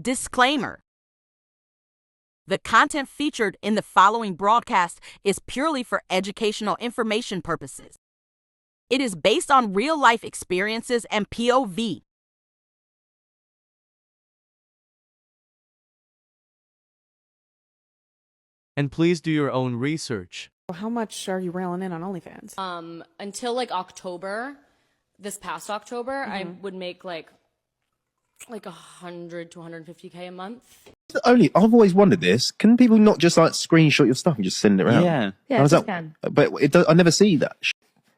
Disclaimer. The content featured in the following broadcast is purely for educational information purposes. It is based on real-life experiences and POV. And please do your own research. How much are you railing in on OnlyFans? Until like October, this past October, I would make like 100 to 150K a month. I've always wondered this. Can people not just like screenshot your stuff and just send it around? Yeah, How's you that? can. But I never see that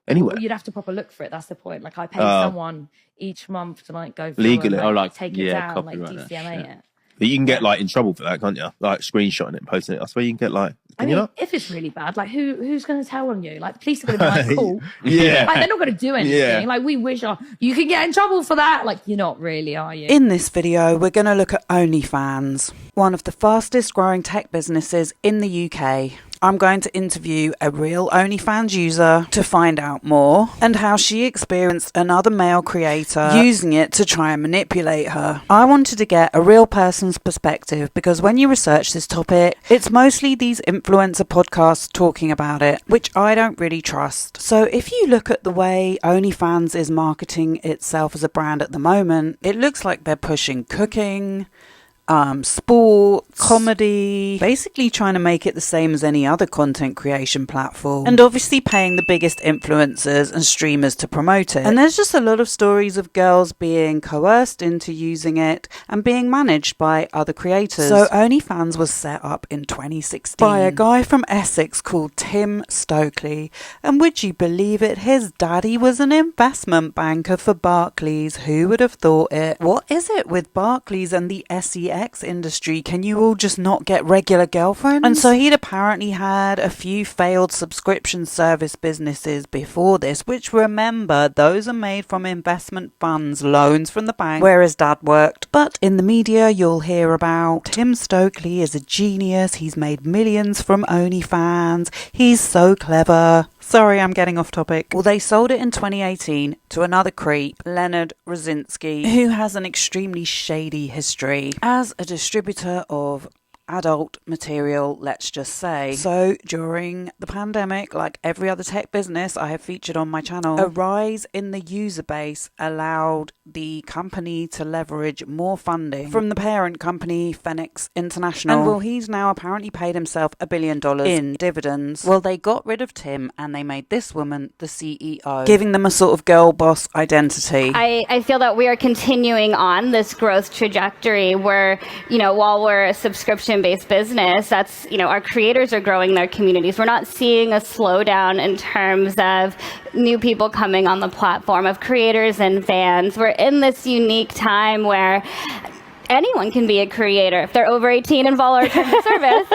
anywhere. Well, you'd have to proper look for it. That's the point. Like I pay someone each month to like go through Legally. and, take it down, like copyright that DCMA shit. it. But you can get like in trouble for that, can't you? Like screenshotting it and posting it. I swear you can get like. I mean, if it's really bad, like who's going to tell on you? Like the police are going to be like, cool. Yeah. Like they're not going to do anything. Yeah. Like we wish you can get in trouble for that. Like you're not really, are you? In this video, we're going to look at OnlyFans, one of the fastest growing tech businesses in the UK. I'm going to interview a real OnlyFans user to find out more and how she experienced another male creator using it to try and manipulate her. I wanted to get a real person's perspective because when you research this topic, it's mostly these influencer podcasts talking about it, which I don't really trust. So if you look at the way OnlyFans is marketing itself as a brand at the moment, it looks like they're pushing cooking, sports, comedy, basically trying to make it the same as any other content creation platform, and obviously paying the biggest influencers and streamers to promote it. And there's just a lot of stories of girls being coerced into using it and being managed by other creators. So OnlyFans was set up in 2016 by a guy from Essex called Tim Stokely, and would you believe it, his daddy was an investment banker for Barclays. Who would have thought it? What is it with Barclays and the SEX industry? Can you all just not get regular girlfriends? And so he'd apparently had a few failed subscription service businesses before this, which, remember, those are made from investment funds, loans from the bank where his dad worked. But in the media you'll hear about Tim Stokely is a genius, he's made millions from OnlyFans, he's so clever. Sorry, I'm getting off topic. Well, they sold it in 2018 to another creep, Leonard Rosinski, who has an extremely shady history as a distributor of adult material, let's just say. So during the pandemic, like every other tech business I have featured on my channel, a rise in the user base allowed the company to leverage more funding from the parent company Phoenix International. And well, he's now apparently paid himself $1 billion in dividends. Well, they got rid of Tim and they made this woman the CEO, giving them a sort of girl boss identity. I feel that we are continuing on this growth trajectory where, while we're a subscription-based business, that's, our creators are growing their communities. We're not seeing a slowdown in terms of new people coming on the platform, of creators and fans. We're in this unique time where anyone can be a creator if they're over 18 and follow our terms of service.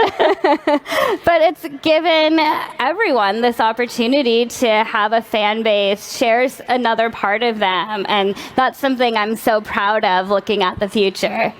But it's given everyone this opportunity to have a fan base, shares another part of them. And that's something I'm so proud of looking at the future.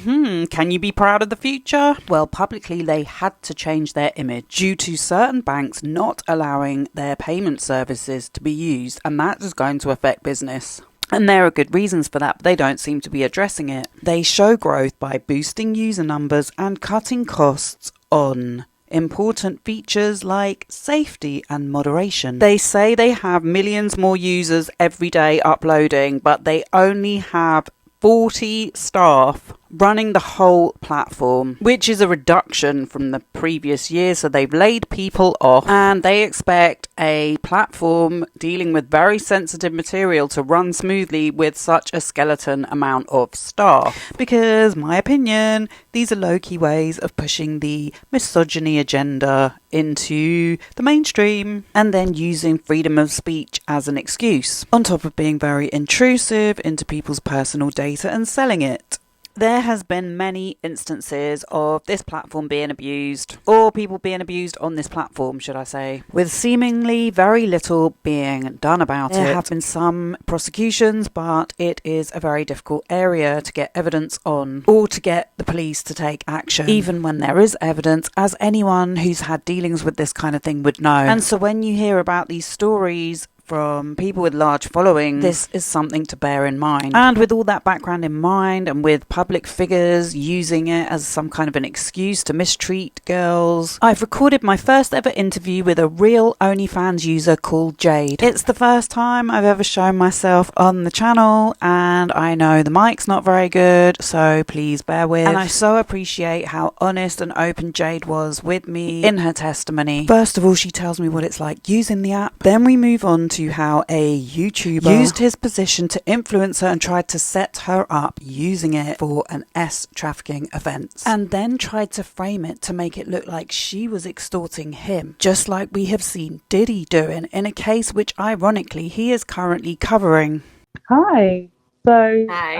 Can you be proud of the future? Well, publicly they had to change their image due to certain banks not allowing their payment services to be used, and that is going to affect business. And there are good reasons for that, but they don't seem to be addressing it. They show growth by boosting user numbers and cutting costs on important features like safety and moderation. They say they have millions more users every day uploading, but they only have 40 staff running the whole platform, which is a reduction from the previous year. So they've laid people off and they expect a platform dealing with very sensitive material to run smoothly with such a skeleton amount of staff. Because, my opinion, these are low-key ways of pushing the misogyny agenda into the mainstream and then using freedom of speech as an excuse, on top of being very intrusive into people's personal data and selling it. There has been many instances of this platform being abused, or people being abused on this platform, should I say, with seemingly very little being done about it. There have been some prosecutions, but it is a very difficult area to get evidence on, or to get the police to take action, even when there is evidence, as anyone who's had dealings with this kind of thing would know. And so when you hear about these stories from people with large followings, this is something to bear in mind. And with all that background in mind, and with public figures using it as some kind of an excuse to mistreat girls, I've recorded my first ever interview with a real OnlyFans user called Jade. It's the first time I've ever shown myself on the channel, and I know the mic's not very good, so please bear with. And I so appreciate how honest and open Jade was with me in her testimony. First of all, she tells me what it's like using the app. Then we move on to how a YouTuber used his position to influence her and tried to set her up using it for an trafficking offence, and then tried to frame it to make it look like she was extorting him, just like we have seen Diddy doing in a case which ironically he is currently covering. Hi. So Hi.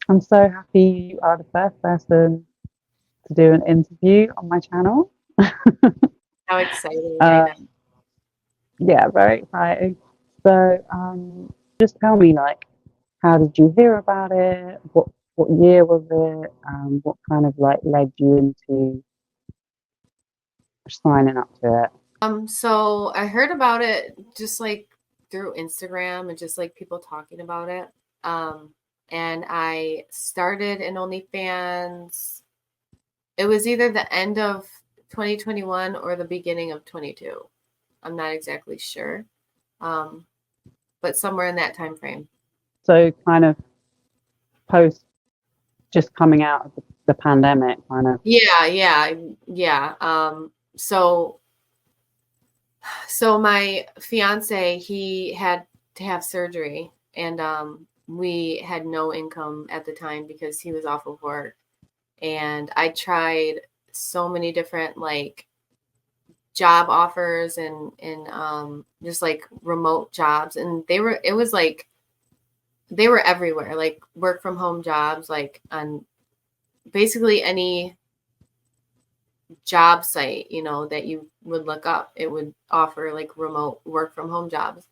I'm so happy you are the first person to do an interview on my channel. How exciting. I know. Yeah, very exciting. So just tell me, like, how did you hear about it? What year was it? What kind of like led you into signing up to it? So I heard about it just like through Instagram and just like people talking about it. And I started in OnlyFans. It was either the end of 2021 or the beginning of 22. I'm not exactly sure. But somewhere in that time frame. So kind of post just coming out of the pandemic, kind of. Yeah. So my fiance, he had to have surgery, and we had no income at the time because he was off of work. And I tried so many different like job offers and just like remote jobs, and they were everywhere, like work from home jobs, like on basically any job site, that you would look up, it would offer like remote work from home jobs.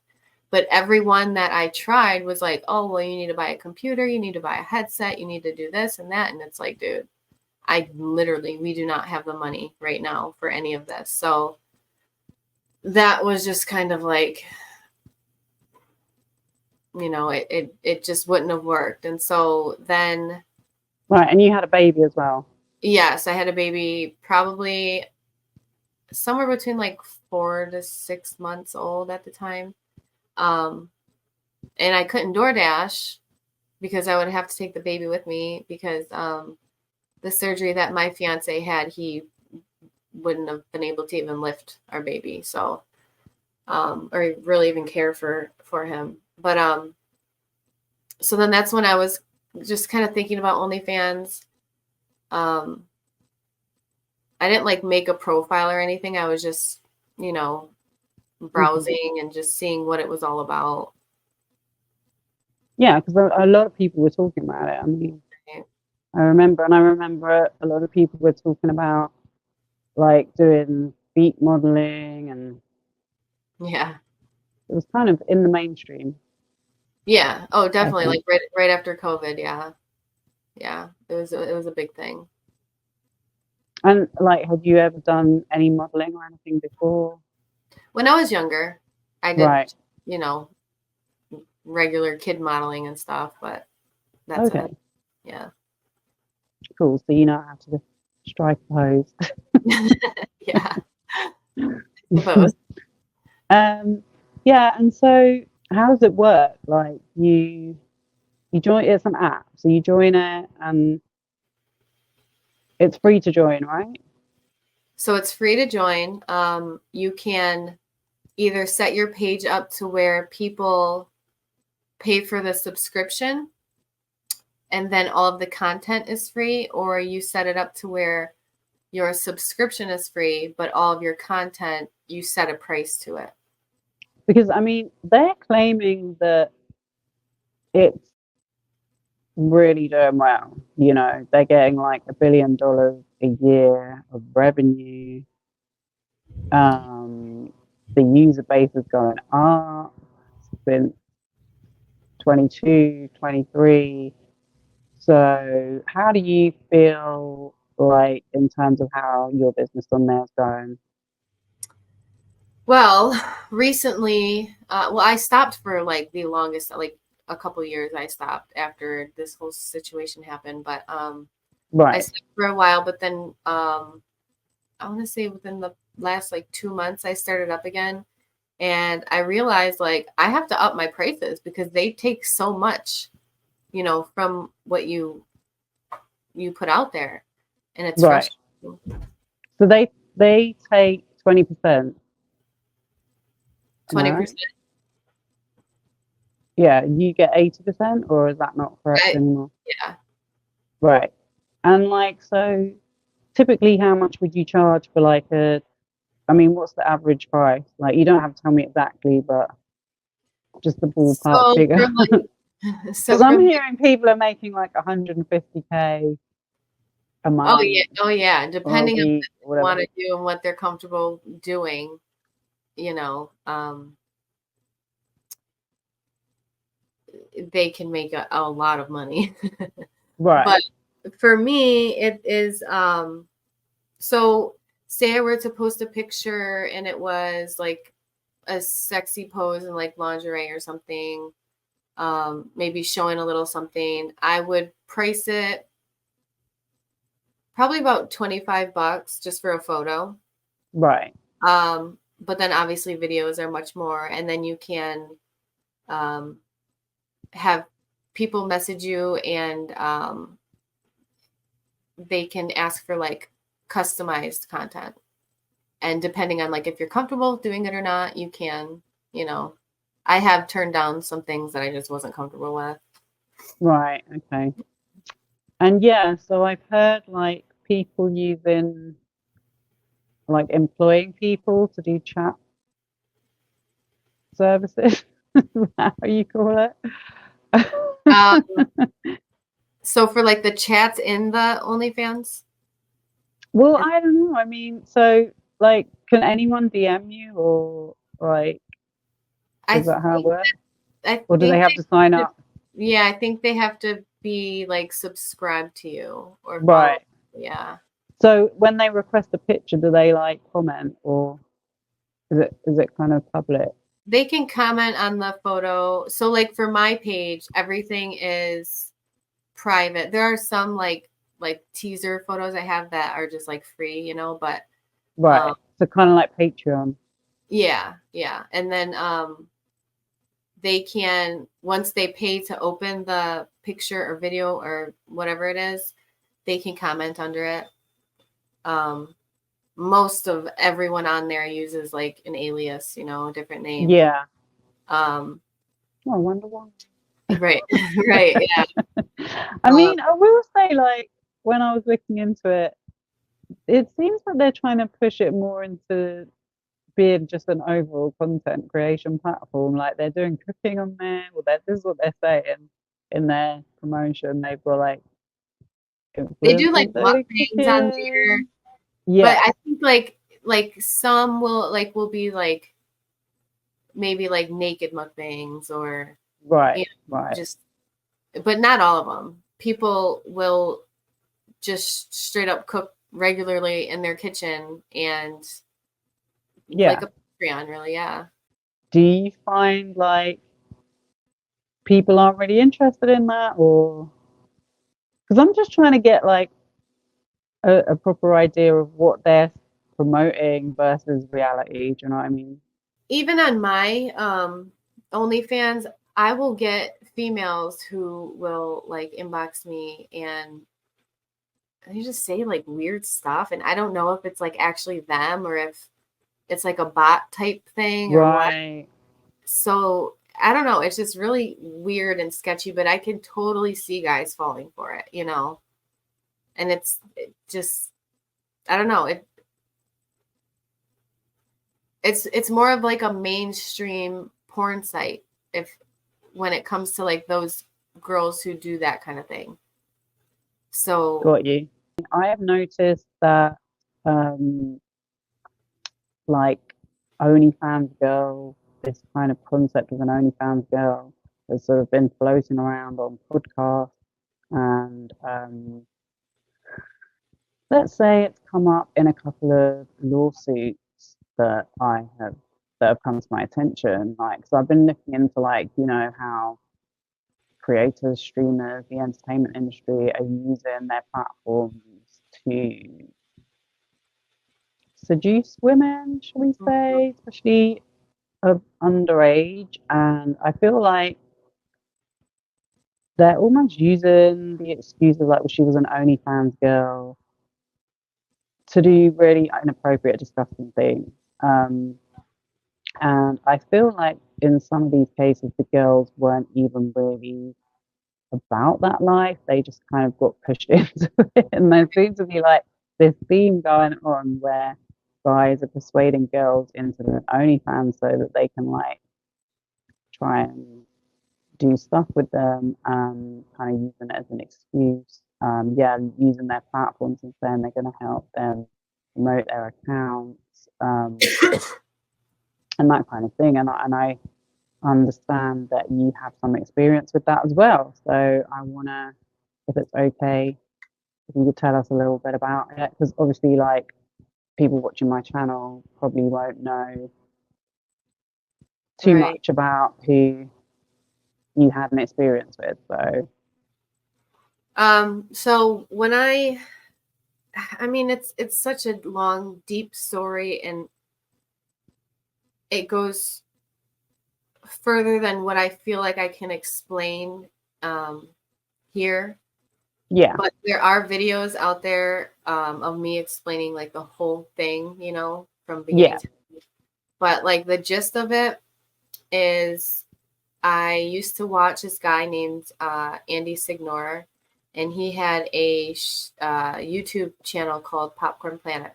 But everyone that I tried was like, oh, well, you need to buy a computer, you need to buy a headset, you need to do this and that. And it's like, dude, we do not have the money right now for any of this. So that was just kind of like, it just wouldn't have worked. And so then. Right. And you had a baby as well. Yes, I had a baby probably somewhere between like 4 to 6 months old at the time. And I couldn't DoorDash because I would have to take the baby with me because the surgery that my fiance had, he wouldn't have been able to even lift our baby. So, or really even care for him. But so then that's when I was just kind of thinking about OnlyFans. I didn't like make a profile or anything. I was just, browsing and just seeing what it was all about. Yeah, because a lot of people were talking about it. I mean, I remember a lot of people were talking about like doing feet modeling, and yeah, it was kind of in the mainstream. Yeah. Oh, definitely. Like right after COVID. Yeah. Yeah. It was a big thing. And like, had you ever done any modeling or anything before? When I was younger, I did, Right. Regular kid modeling and stuff, but that's Okay. it. Yeah. Cool. So you know how to strike a pose. Yeah. Suppose. Yeah. And so how does it work? Like you join, it's an app, so you join it and it's free to join, right? So it's free to join. You can either set your page up to where people pay for the subscription and then all of the content is free, or you set it up to where your subscription is free, but all of your content, you set a price to it. Because I mean, they're claiming that it's really doing well. They're getting like $1 billion a year of revenue. The user base is going up since 22, 23. So how do you feel like in terms of how your business on there is going? Well, recently, I stopped for like the longest, like a couple years. I stopped after this whole situation happened, but I Right. stopped for a while. But then I want to say within the last like 2 months, I started up again, and I realized like I have to up my prices because they take so much, from what you put out there, and it's Right. frustrating. So they take 20%. Am I 20%. right? Yeah, you get 80%, or is that not correct anymore? Yeah. Right. And like, so typically, how much would you charge for like I mean, what's the average price? Like, you don't have to tell me exactly, but just the ballpark So figure. for like, Because I'm hearing people are making like 150K a month oh yeah, or a depending on week or what they want whatever. to do and what they're comfortable doing, they can make a lot of money. Right. But for me, it is so say I were to post a picture and it was like a sexy pose in like lingerie or something, maybe showing a little something, I would price it probably about $25 just for a photo. Right. But then obviously videos are much more, and then you can um, have people message you, and they can ask for like customized content. And depending on like if you're comfortable doing it or not, you can, I have turned down some things that I just wasn't comfortable with. Right. Okay. And yeah, so I've heard like people using like employing people to do chat services. Is that how you call it? Um, so for like the chats in the OnlyFans, Well, I don't know. I mean, so like, can anyone DM you, or like, I is that how it think works? I Or do they think have to sign they, up? yeah, I think they have to be like subscribed to you or follow. Right. Yeah. So when they request a picture, do they like comment, or is it kind of public? They can comment on the photo. So like for my page, everything is private. There are some like teaser photos I have that are just like free, but Right. So kind of like Patreon. yeah. And then they can, once they pay to open the picture or video or whatever it is, they can comment under it. Most of everyone on there uses like an alias, a different name. Yeah. Oh, I wonder why. Right. Right. Yeah. I mean, I will say, like, when I was looking into it, it seems like they're trying to push it more into being just an overall content creation platform. Like they're doing cooking on there. Well, this is what they're saying in their promotion. They've got like They do like influencers that are mukbangs on there. cooking. But Yeah. I think like some will be like maybe like naked mukbangs or Right. Right. just, but not all of them. People will just straight up cook regularly in their kitchen and Yeah. like a Patreon, really. Yeah. Do you find like people aren't really interested in that, or because I'm just trying to get like a proper idea of what they're promoting versus reality. Do you know what I mean? Even on my OnlyFans, I will get females who will like inbox me and they just say like weird stuff, and I don't know if it's like actually them or if it's like a bot type thing or what. Right. So I don't know. It's just really weird and sketchy, but I can totally see guys falling for it, And it just, I don't know. It's more of like a mainstream porn site if when it comes to like those girls who do that kind of thing. So Got you. I have noticed that like OnlyFans girl, this kind of concept of an OnlyFans girl has sort of been floating around on podcasts, and let's say it's come up in a couple of lawsuits that I have that have come to my attention. Like, so I've been looking into, like, you know, how creators, streamers, the entertainment industry are using their platforms to seduce women, shall we say, especially of underage. And I feel like they're almost using the excuses like, well, she was an OnlyFans girl, to do really inappropriate, disgusting things. And I feel like in some of these cases, the girls weren't even really about that life. They just kind of got pushed into it. And there seems to be like this theme going on where guys are persuading girls into the OnlyFans so that they can like try and do stuff with them, kind of using it as an excuse. Using their platforms and saying they're going to help them promote their accounts, and that kind of thing. And I understand that you have some experience with that as well. So I want to, if it's okay, if you could tell us a little bit about it, because obviously, like, people watching my channel probably won't know too much about who you had an experience with. So when I mean, it's such a long, deep story, and it goes further than what I feel like I can explain here. Yeah. But there are videos out there of me explaining like the whole thing, you know, from beginning to end. But like the gist of it is, I used to watch this guy named Andy Signore, and he had a YouTube channel called Popcorn Planet.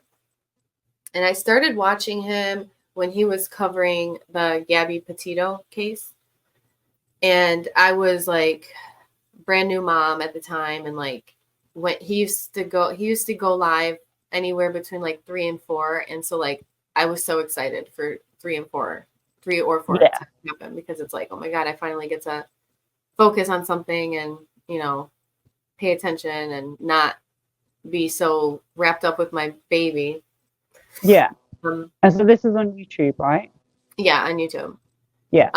And I started watching him when he was covering the Gabby Petito case. And I was like brand new mom at the time, and like when he used to go live anywhere between like 3 and 4. And so like I was so excited for 3 or 4 to happen, because it's like, oh my God, I finally get to focus on something and, you know, pay attention and not be so wrapped up with my baby. Yeah. And so this is on YouTube, right? Yeah, on YouTube. Yeah.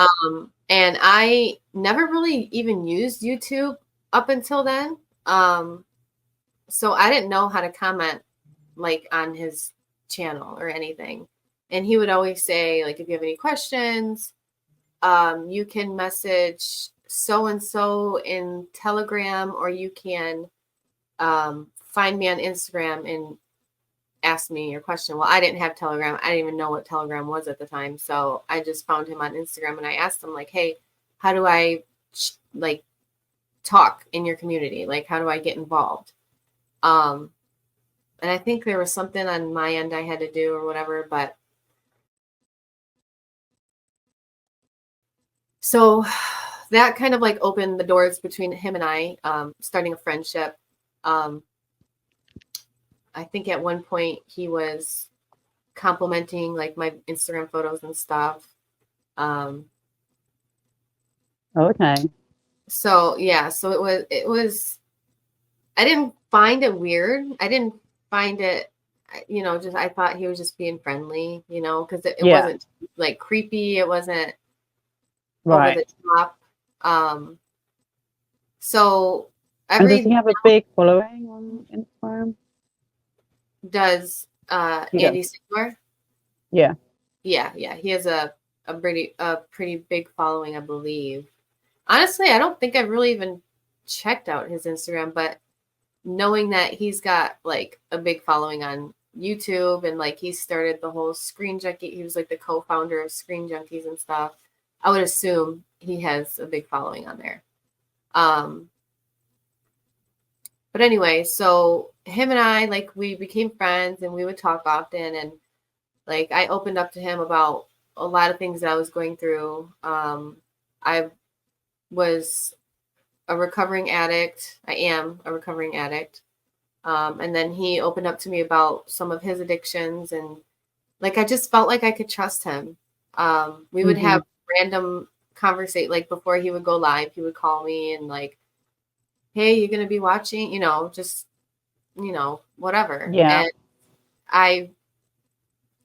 And I never really even used YouTube up until then. So I didn't know how to comment like on his channel or anything. And he would always say, like, if you have any questions, you can message so-and-so in Telegram, or you can find me on Instagram and ask me your question. Well, I didn't have Telegram. I didn't even know what Telegram was at the time. So I just found him on Instagram, and I asked him like, hey, how do I like talk in your community? Like, how do I get involved? And I think there was something on my end I had to do or whatever, but so that kind of like opened the doors between him and I, starting a friendship. I think at one point he was complimenting like my Instagram photos and stuff. Okay. So yeah, so it was, I didn't find it weird. I didn't find it, you know, just, I thought he was just being friendly, you know, because it wasn't like creepy. It wasn't over the top. So and does he have a big following on Instagram? Does Andy Signore? Yeah. He has a pretty big following, I believe. Honestly, I don't think I've really even checked out his Instagram, but knowing that he's got like a big following on YouTube, and like he started the whole Screen Junkie, he was like the co-founder of Screen Junkies and stuff, I would assume he has a big following on there. But anyway, so him and I, like, we became friends, and we would talk often, and like I opened up to him about a lot of things that I was going through. I was a recovering addict. I am a recovering addict. And then he opened up to me about some of his addictions, and like I just felt like I could trust him. We would have random conversation, like before he would go live, he would call me and like, hey, you're going to be watching, you know, just, you know, whatever. Yeah. And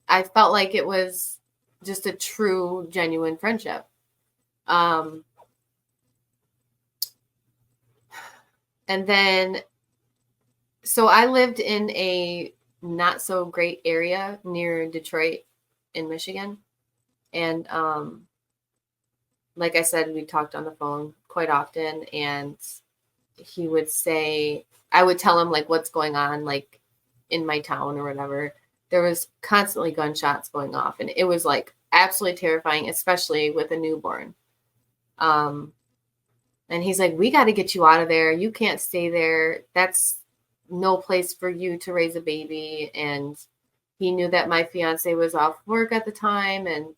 I felt like it was just a true, genuine friendship. And then, so I lived in a not so great area near Detroit in Michigan. And like I said, we talked on the phone quite often, and he would say, I would tell him like what's going on, like in my town or whatever. There was constantly gunshots going off, and it was like absolutely terrifying, especially with a newborn. And he's like, we got to get you out of there. You can't stay there. That's no place for you to raise a baby. And he knew that my fiance was off work at the time. And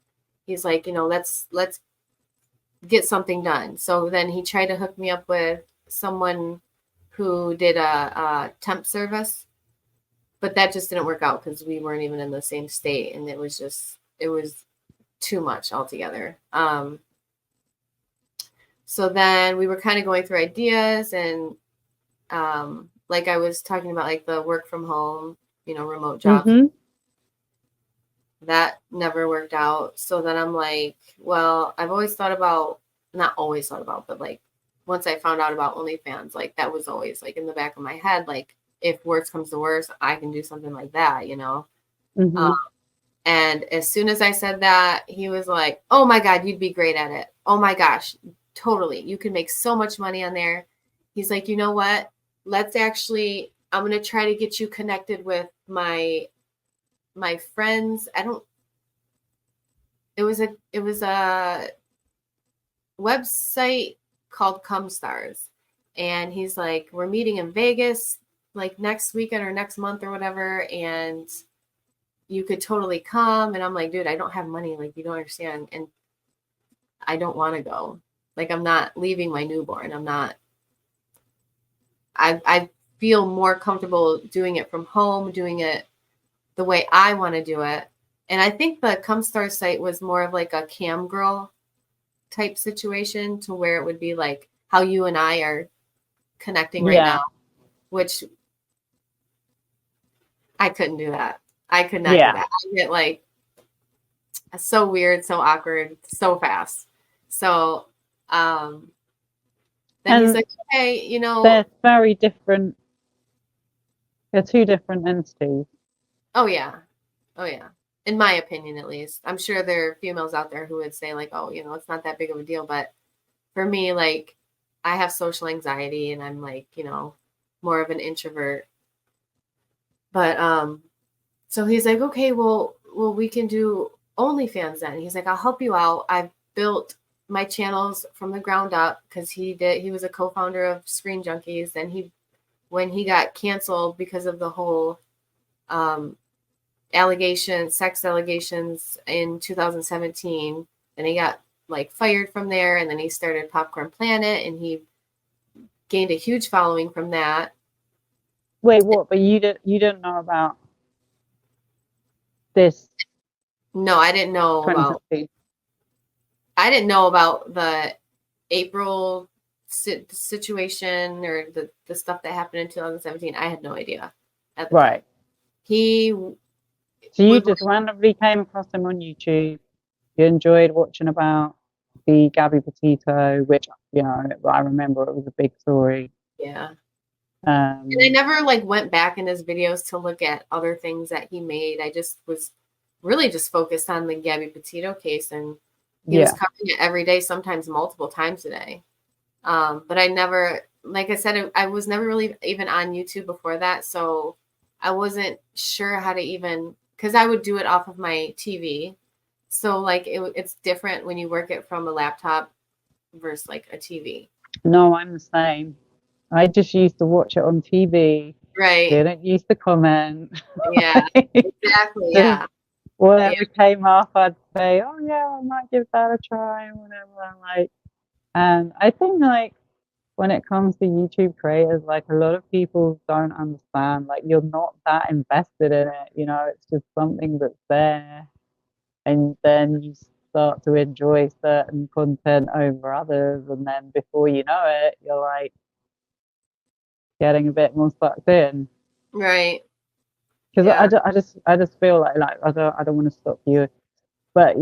he's like, let's get something done. So then he tried to hook me up with someone who did a temp service, but that just didn't work out because we weren't even in the same state. And it was too much altogether. So then we were kind of going through ideas, and like I was talking about, like the work from home, remote jobs. Mm-hmm. That never worked out. So then I'm like, well, I've always thought about, not always thought about, but like once I found out about OnlyFans, like that was always like in the back of my head, like if worst comes to worst, I can do something like that, Mm-hmm. And as soon as I said that, he was like, oh my God, you'd be great at it. Oh my gosh, totally. You can make so much money on there. He's like, you know what? I'm going to try to get you connected with my friends. It was a website called Cumstars. And he's like, we're meeting in Vegas like next weekend or next month or whatever. And you could totally come. And I'm like, dude, I don't have money. Like, you don't understand. And I don't want to go. Like, I'm not leaving my newborn. I feel more comfortable doing it from home, doing it the way I want to do it. And I think the Cumstar site was more of like a cam girl type situation, to where it would be like how you and I are connecting right now, which I couldn't do that. I could not do that. I get like so weird, so awkward, so fast. So then he's like, okay, they're very different. They're two different entities. Oh yeah. In my opinion, at least. I'm sure there are females out there who would say like, oh, it's not that big of a deal. But for me, like, I have social anxiety, and I'm like, more of an introvert. But so he's like, okay, well, we can do OnlyFans then. He's like, I'll help you out. I've built my channels from the ground up, because he was a co-founder of Screen Junkies. And when he got canceled because of the whole sex allegations in 2017, and he got like fired from there, and then he started Popcorn Planet, and he gained a huge following from that. Wait, what? But you didn't know about this? No, I didn't know about. I didn't know about the April situation, or the stuff that happened in 2017. I had no idea at the time. So you just randomly came across him on YouTube. You enjoyed watching about the Gabby Petito, which, I remember it was a big story. Yeah. And I never like went back in his videos to look at other things that he made. I just was really just focused on the Gabby Petito case, and he was covering it every day, sometimes multiple times a day. But I never, like I said, I was never really even on YouTube before that. So I wasn't sure how to even, because I would do it off of my TV. So like it's different when you work it from a laptop versus like a TV. No, I'm the same. I just used to watch it on TV. Right. Didn't used to comment. Yeah, exactly. Yeah. Whatever came up, I'd say, oh yeah, I might give that a try, whatever. And I think like when it comes to YouTube creators, like a lot of people don't understand, like you're not that invested in it, it's just something that's there. And then you start to enjoy certain content over others, and then before you know it, you're like getting a bit more sucked in. Right. Because I just feel like I don't want to stop you But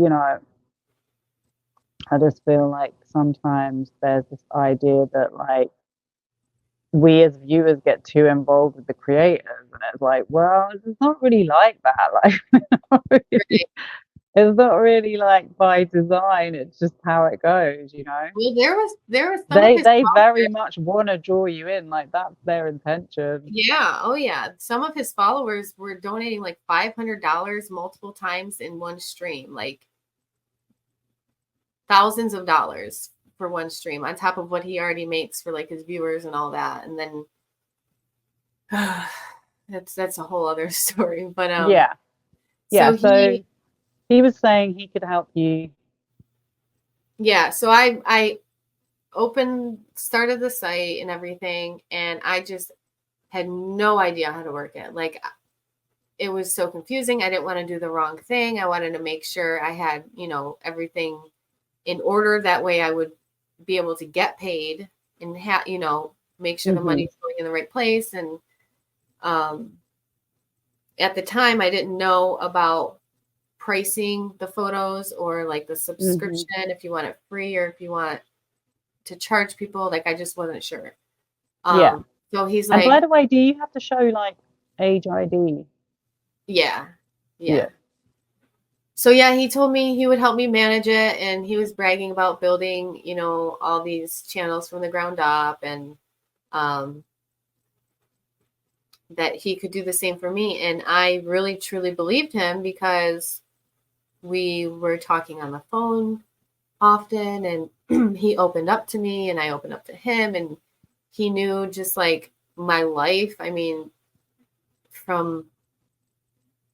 I just feel like sometimes there's this idea that like we as viewers get too involved with the creators, and it's like, well, it's not really like that. Like, it's not really like by design. It's just how it goes, Well, there was some of They his they very followers. much want to draw you in, like that's their intention. Yeah, oh yeah. Some of his followers were donating like $500 multiple times in one stream, like thousands of dollars for one stream on top of what he already makes for like his viewers and all that. And then that's a whole other story. But Yeah. So he was saying he could help you. yeah, so I started the site and everything, and I just had no idea how to work it. Like, it was so confusing. I didn't want to do the wrong thing. I wanted to make sure I had, everything in order. That way I would be able to get paid and make sure the money's going in the right place. And at the time I didn't know about pricing the photos or like the subscription, if you want it free or if you want to charge people. Like, I just wasn't sure. Yeah. So he's And like, by the way, do you have to show like age ID? yeah. So yeah, he told me he would help me manage it, and he was bragging about building, all these channels from the ground up, and that he could do the same for me. And I really truly believed him, because we were talking on the phone often, and he opened up to me and I opened up to him, and he knew just like my life. I mean, from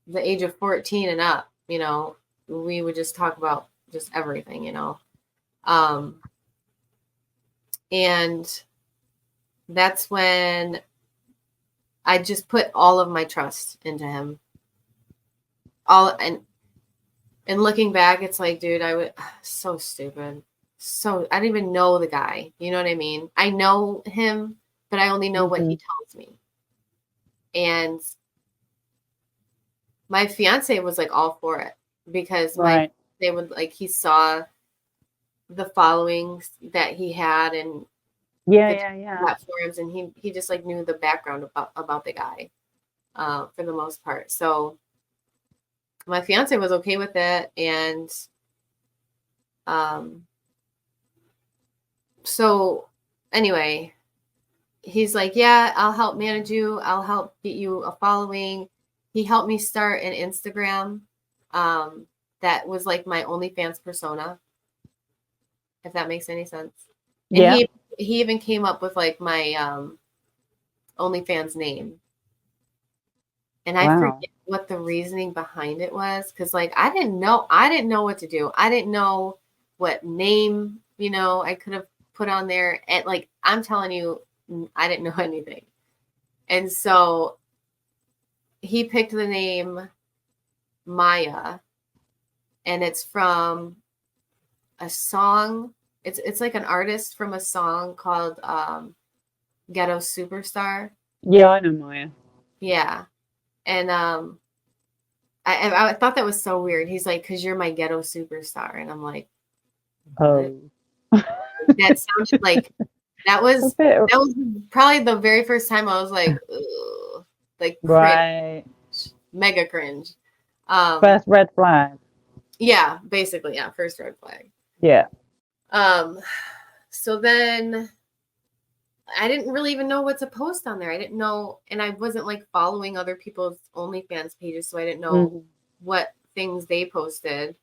the age of 14 and up, we would just talk about just everything, and that's when I just put all of my trust into him. And looking back, it's like, dude, I was so stupid. So I didn't even know the guy. You know what I mean? I know him, but I only know what he tells me. And my fiance was like all for it, because he saw the followings that he had and platforms, and he just like knew the background about the guy for the most part. So my fiance was okay with it, and so anyway, he's like, yeah, I'll help manage you. I'll help get you a following. He helped me start an Instagram that was like my OnlyFans persona, if that makes any sense. And he even came up with like my OnlyFans name. And I forget what the reasoning behind it was, because like I didn't know what to do. I didn't know what name, I could have put on there. And like, I'm telling you, I didn't know anything. And so he picked the name Maya, and it's from a song. It's like an artist from a song called Ghetto Superstar. Yeah, I know Maya. Yeah. And I thought that was so weird. He's like, "'Cause you're my ghetto superstar." And I'm like, oh. That sounded like that was probably the very first time I was like, ugh, like cringe, mega cringe. First red flag. Yeah, basically, yeah, first red flag. Yeah. So then I didn't really even know what to post on there. I didn't know, and I wasn't like following other people's OnlyFans pages, so I didn't know what things they posted.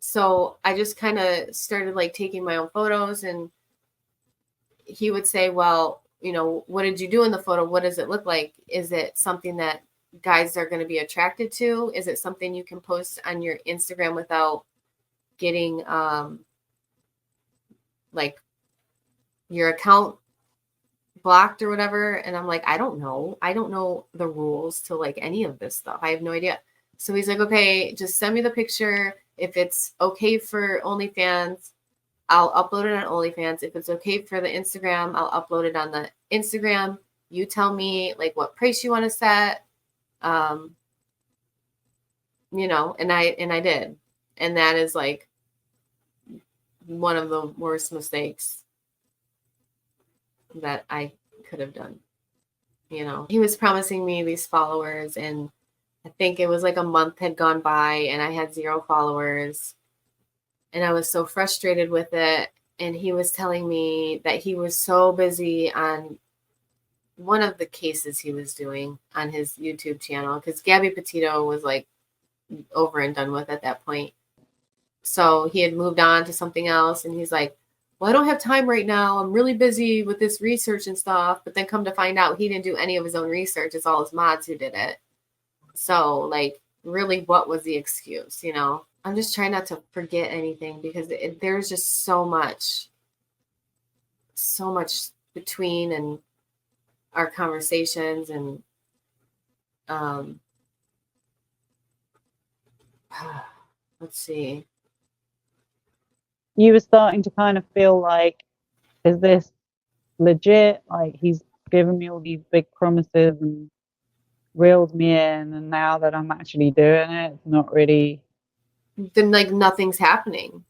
So I just kind of started like taking my own photos, and he would say, well, what did you do in the photo? What does it look like? Is it something that guys are going to be attracted to? Is it something you can post on your Instagram without getting like your account blocked or whatever? And I'm like, I don't know the rules to like any of this stuff. I have no idea. So he's like, okay, just send me the picture. If it's okay for OnlyFans, I'll upload it on OnlyFans. If it's okay for the Instagram, I'll upload it on the Instagram. You tell me like what price you want to set. and I did. And that is like one of the worst mistakes that I could have done. He was promising me these followers, and I think it was like a month had gone by and I had 0 followers, and I was so frustrated with it. And he was telling me that he was so busy on one of the cases he was doing on his YouTube channel, because Gabby Petito was like over and done with at that point. So he had moved on to something else, and he's like, well, I don't have time right now. I'm really busy with this research and stuff. But then come to find out, he didn't do any of his own research. It's all his mods who did it. So like, really, what was the excuse? I'm just trying not to forget anything, because there's just so much between and our conversations, and let's see. You were starting to kind of feel like, is this legit? Like, he's given me all these big promises and reeled me in, and now that I'm actually doing it, it's not really Then like nothing's happening,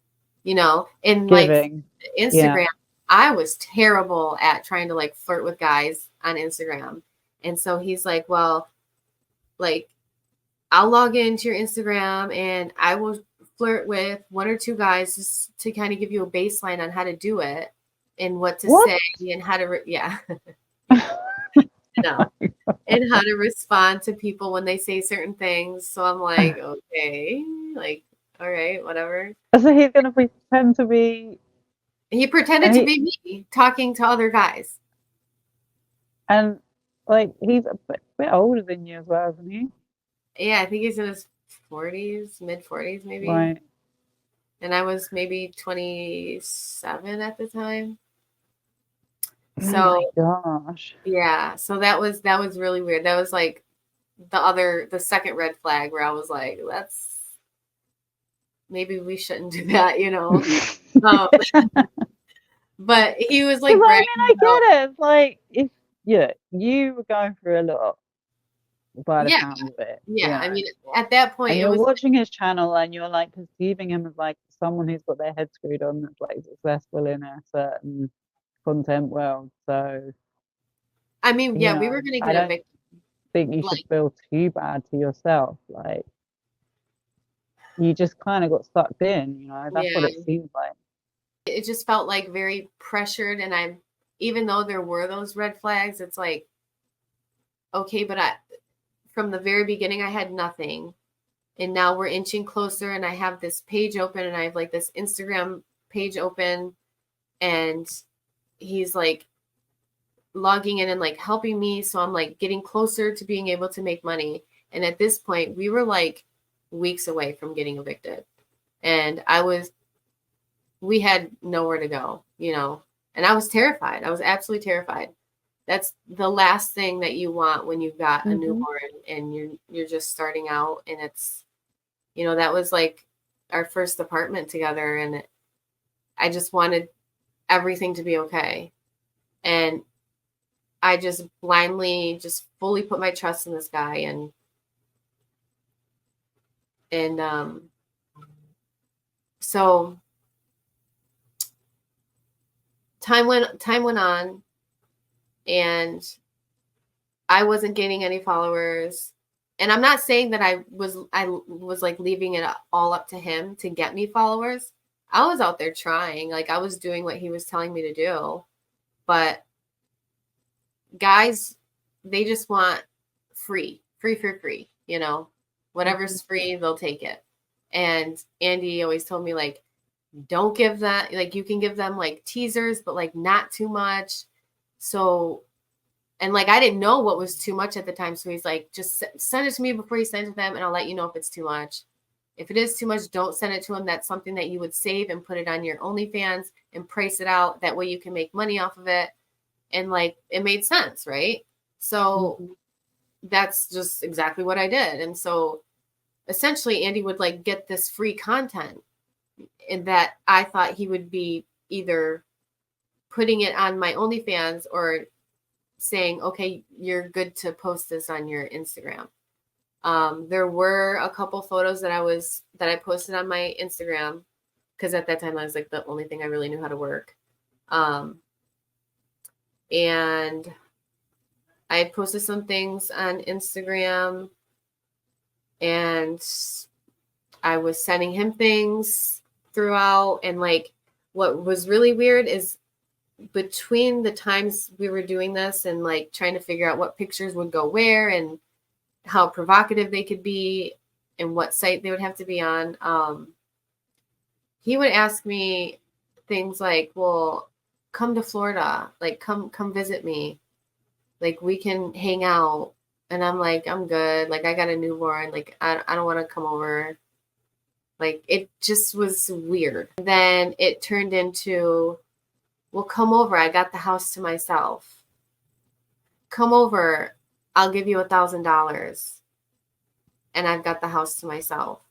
and giving. like Instagram. I was terrible at trying to like flirt with guys on Instagram. And so he's like, well, like, I'll log into your Instagram and I will flirt with 1 or 2 guys just to kind of give you a baseline on how to do it and what to say and how to, and how to respond to people when they say certain things. So I'm like, okay, like, all right, whatever. So he's going to pretend to be... He pretended to be me talking to other guys. And like, he's a bit older than you as well, isn't he? Yeah, I think he's in his 40s, mid 40s, maybe. Right. And I was maybe 27 at the time. So, oh my gosh. Yeah. So that was really weird. That was like the second red flag, where I was like, maybe we shouldn't do that, But he was like, I get it. It's like, if you were going through a lot by the sound of it. Yeah. I mean, at that point, and you're watching his channel and you're like perceiving him as like someone who's got their head screwed on, that's like successful in a certain content world. So I mean, we were gonna get evicted. I think you should feel too bad to yourself. Like, you just kind of got sucked in, that's what it seems like. It just felt like very pressured, and even though there were those red flags, it's like, okay, but from the very beginning I had nothing, and now we're inching closer, and I have this page open, and I have like this Instagram page open, and he's like logging in and like helping me, so I'm like getting closer to being able to make money. And at this point, we were like weeks away from getting evicted, and we had nowhere to go, and I was terrified. I was absolutely terrified. That's the last thing that you want when you've got a newborn and you're just starting out. And it's, that was like our first apartment together, and I just wanted everything to be okay. And I just blindly, just fully put my trust in this guy, and so time went on, and I wasn't gaining any followers. And I'm not saying that I was like leaving it all up to him to get me followers. I was out there trying, like I was doing what he was telling me to do. But guys, they just want free, whatever's free, they'll take it. And Andy always told me, like, don't give that, like, you can give them like teasers, but like not too much. So, and like, I didn't know what was too much at the time. So he's like, just send it to me before you send it to them, and I'll let you know if it's too much. If it is too much, don't send it to them. That's something that you would save and put it on your OnlyFans and price it out. That way you can make money off of it. And like, it made sense, right? So that's just exactly what I did. And so essentially Andy would like get this free content, and that I thought he would be either putting it on my OnlyFans or saying, okay, you're good to post this on your Instagram. There were a couple photos that I posted on my Instagram, because at that time I was like the only thing I really knew how to work. And I posted some things on Instagram, and I was sending him things throughout. And like, what was really weird is between the times we were doing this and like trying to figure out what pictures would go where and how provocative they could be and what site they would have to be on, he would ask me things like, well, come to Florida, like come visit me, like we can hang out. And I'm like, I'm good, like I got a newborn, like I don't want to come over. Like, it just was weird. Then it turned into, well, come over, I got the house to myself. Come over, I'll give you $1,000 and I've got the house to myself.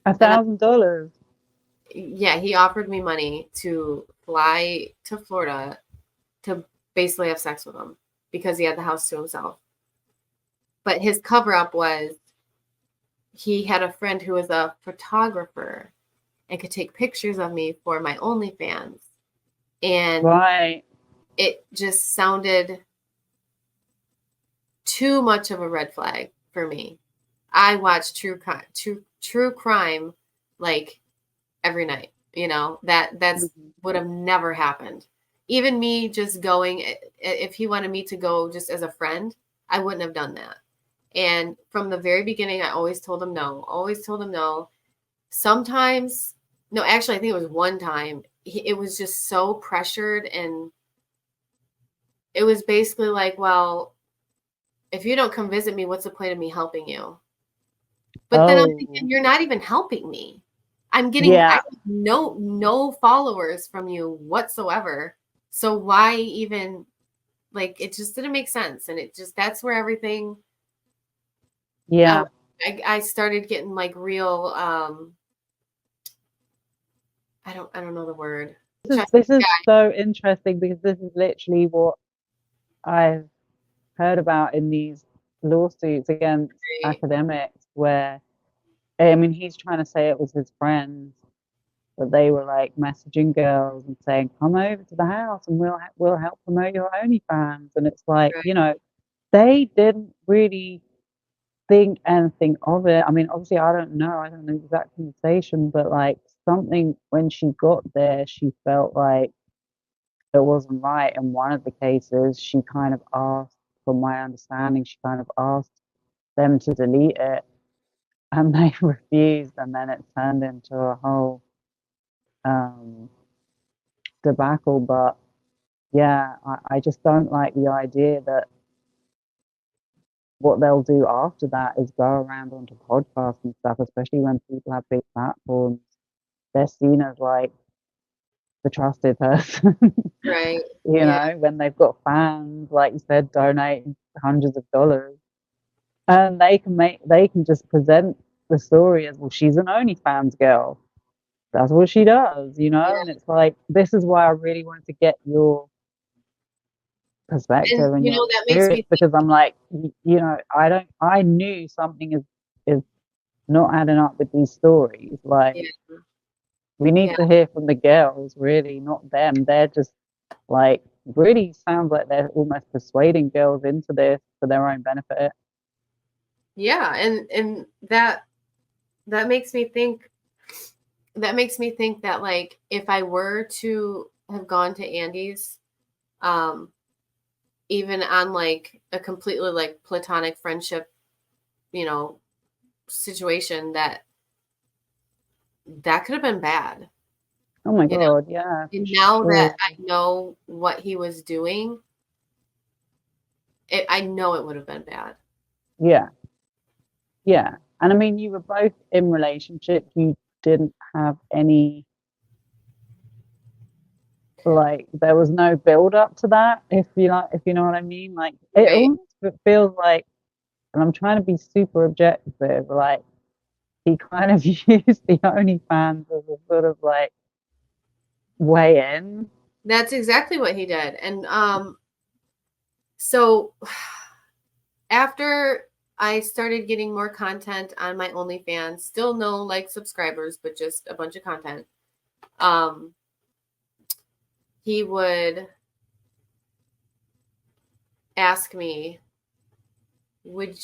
$1,000? Yeah, he offered me money to fly to Florida to basically have sex with him because he had the house to himself. But his cover up was he had a friend who was a photographer and could take pictures of me for my OnlyFans. And right. It just sounded too much of a red flag for me. I watch true crime like every night, you know, that's would have never happened. Even me just going, if he wanted me to go just as a friend, I wouldn't have done that. And from the very beginning, I always told him no. Sometimes, no, actually, I think it was one time, it was just so pressured. And it was basically like, well, if you don't come visit me, what's the point of me helping you? But then I'm thinking, you're not even helping me. I'm getting no followers from you whatsoever. So why even, like, it just didn't make sense. And it just, that's where everything. Yeah. I started getting like real, I don't know the word. This is so interesting because this is literally what I've heard about in these lawsuits against Akademiks, where, I mean, he's trying to say it was his friends, but they were like messaging girls and saying, come over to the house and we'll help promote your OnlyFans. And it's like, you know, they didn't really think anything of it. I mean, obviously, I don't know the exact conversation, but like something when she got there, she felt like it wasn't right. In one of the cases, she kind of asked, from my understanding, she kind of asked them to delete it and they refused, and then it turned into a whole debacle. But yeah, I just don't like the idea that what they'll do after that is go around onto podcasts and stuff, especially when people have big platforms. They're seen as like the trusted person. Right. You know, when they've got fans, like you said, donating hundreds of dollars. And they can just present the story as, well, she's an OnlyFans girl. That's what she does, you know? And it's like, this is why I really wanted to get your perspective and you know, that makes me because I'm like, you know, I knew something is not adding up with these stories. Like, we need to hear from the girls, really, not them. They're just like, really sounds like they're almost persuading girls into this for their own benefit. Yeah, and that makes me think that like, if I were to have gone to Andy's, even on like a completely like platonic friendship, you know, situation, that could have been bad. Oh my God, yeah. And now that I know what he was doing, I know it would have been bad. Yeah. Yeah. And I mean, you were both in relationships. You didn't have any, like, there was no build up to that, if you know what I mean. Like, it almost feels like, and I'm trying to be super objective, like, he kind of used the OnlyFans as a sort of like way in. That's exactly what he did. And so after I started getting more content on my OnlyFans. Still no like subscribers, but just a bunch of content. He would ask me, would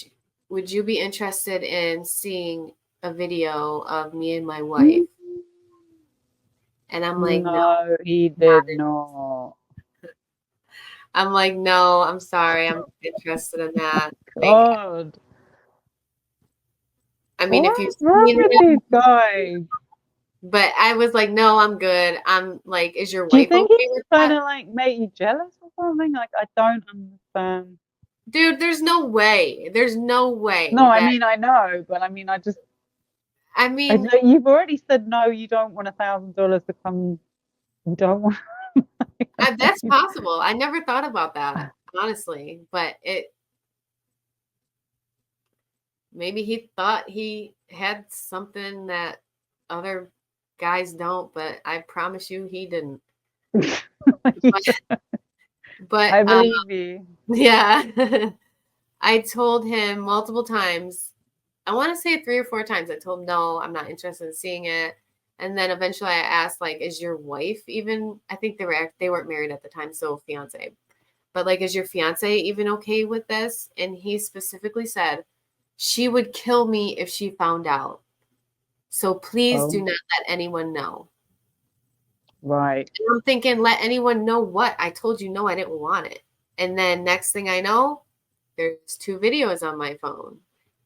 you be interested in seeing a video of me and my wife? And I'm like, no, he did not. I'm like, no, I'm sorry. I'm not interested in that. God. I mean, if What's you've wrong seen with it, these guys? but I was like, no, I'm good. I'm like, is your Do you wife think okay he's with trying that? to like make you jealous or something? Like, I don't understand. Dude, there's no way. There's no way No, I that, mean, I know, but I mean, I I mean, know you've already said no, you don't want $1,000 to come. You don't want. that's possible. I never thought about that, honestly, but maybe he thought he had something that other guys don't, but I promise you he didn't. But I believe you. yeah. I told him multiple times. I want to say 3 or 4 times. I told him, no, I'm not interested in seeing it. And then eventually I asked, like, is your wife even, I think they weren't married at the time, so fiance. But like, is your fiance even okay with this? And he specifically said, she would kill me if she found out. So please do not let anyone know. Right. And I'm thinking, let anyone know what? I told you no, I didn't want it. And then next thing I know, there's 2 videos on my phone,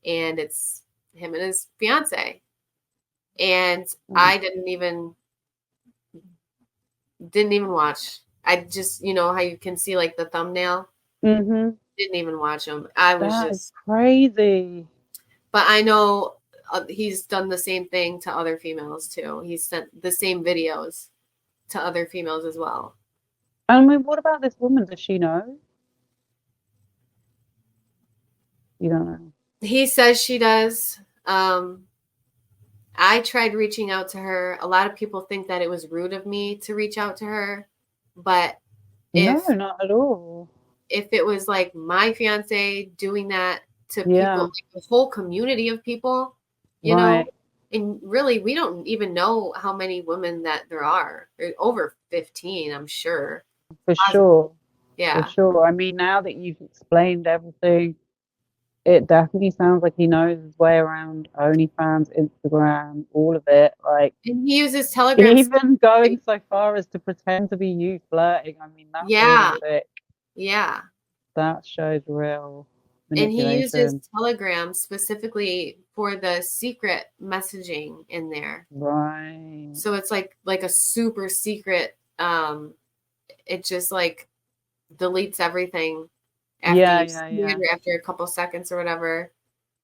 and it's him and his fiance. And I didn't even watch. I just, you know how you can see like the thumbnail? Mm-hmm. Didn't even watch them. I was That is just crazy. But I know he's done the same thing to other females too. He's sent the same videos to other females as well. I mean, what about this woman? Does she know? You don't know. He says she does. I tried reaching out to her. A lot of people think that it was rude of me to reach out to her, but No, not at all. if it was like my fiance doing that to Yeah. people, like the whole community of people, you Right. know, and really we don't even know how many women that there are. There's over 15, I'm sure. For sure. Yeah. For sure. I mean, now that you've explained everything, it definitely sounds like he knows his way around OnlyFans, Instagram, all of it. Like, And he uses Telegram. even going so far as to pretend to be you flirting. I mean, that's Yeah. really sick. Yeah. That shows real And he uses manipulation. Telegram specifically for the secret messaging in there. Right. So it's like a super secret. It just like deletes everything after you see it or after a couple seconds or whatever.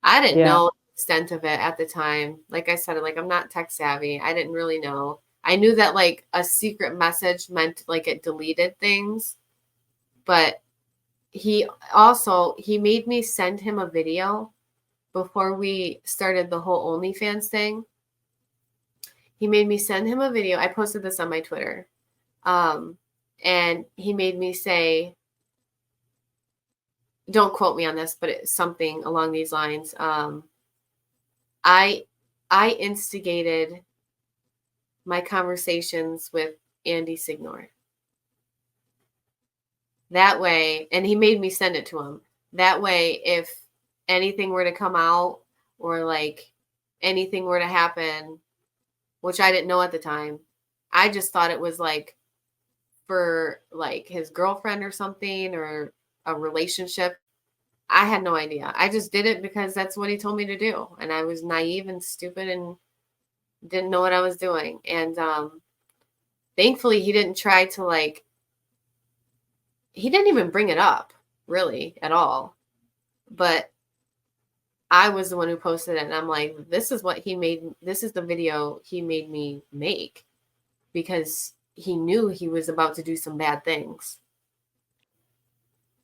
I didn't know the extent of it at the time. Like I said, like I'm not tech savvy. I didn't really know. I knew that like a secret message meant like it deleted things, but he made me send him a video before we started the whole OnlyFans thing. He made me send him a video. I posted this on my Twitter. And he made me say, don't quote me on this, but it's something along these lines. I instigated my conversations with Andy Signore. That way, and he made me send it to him. That way, if anything were to come out or like anything were to happen, which I didn't know at the time, I just thought it was like for like his girlfriend or something or a relationship. I had no idea. I just did it because that's what he told me to do. And I was naive and stupid and didn't know what I was doing. And thankfully he didn't try to like, he didn't even bring it up really at all. But I was the one who posted it. And I'm like, this is the video he made me make because he knew he was about to do some bad things.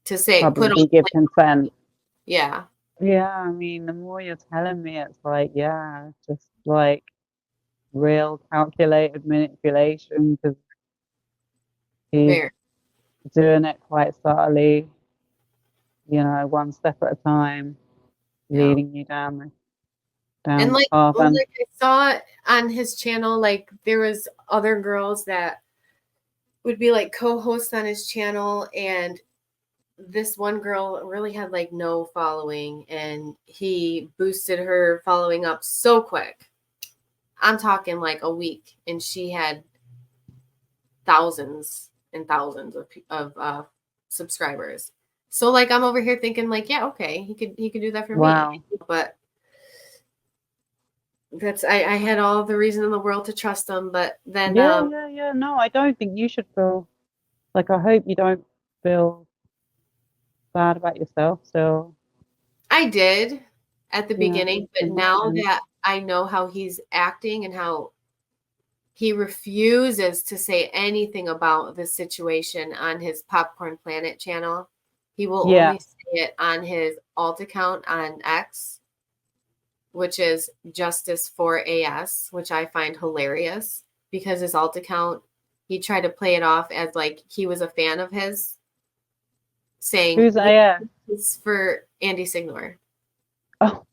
To say, Probably give consent. Yeah. Yeah, I mean, the more you're telling me, it's like, just like real calculated manipulation because he's doing it quite subtly, one step at a time. leading you down the And the like, path. And like I saw on his channel, like there was other girls that would be like co-hosts on his channel, and this one girl really had like no following, and he boosted her following up so quick. I'm talking like a week, and she had thousands and thousands of subscribers. So like I'm over here thinking like, yeah, okay, he could do that for wow. me. But that's I had all the reason in the world to trust him. But then Yeah. No, I don't think you should feel like, I hope you don't feel bad about yourself. So I did at the yeah, beginning, but in now that sense. that I know how he's acting and how he refuses to say anything about the situation on his Popcorn Planet channel. He will Yeah. only say it on his alt account on X, which is Justice for AS, which I find hilarious because his alt account, he tried to play it off as like he was a fan of his, saying Who's AS? it's for Andy Signore. Oh,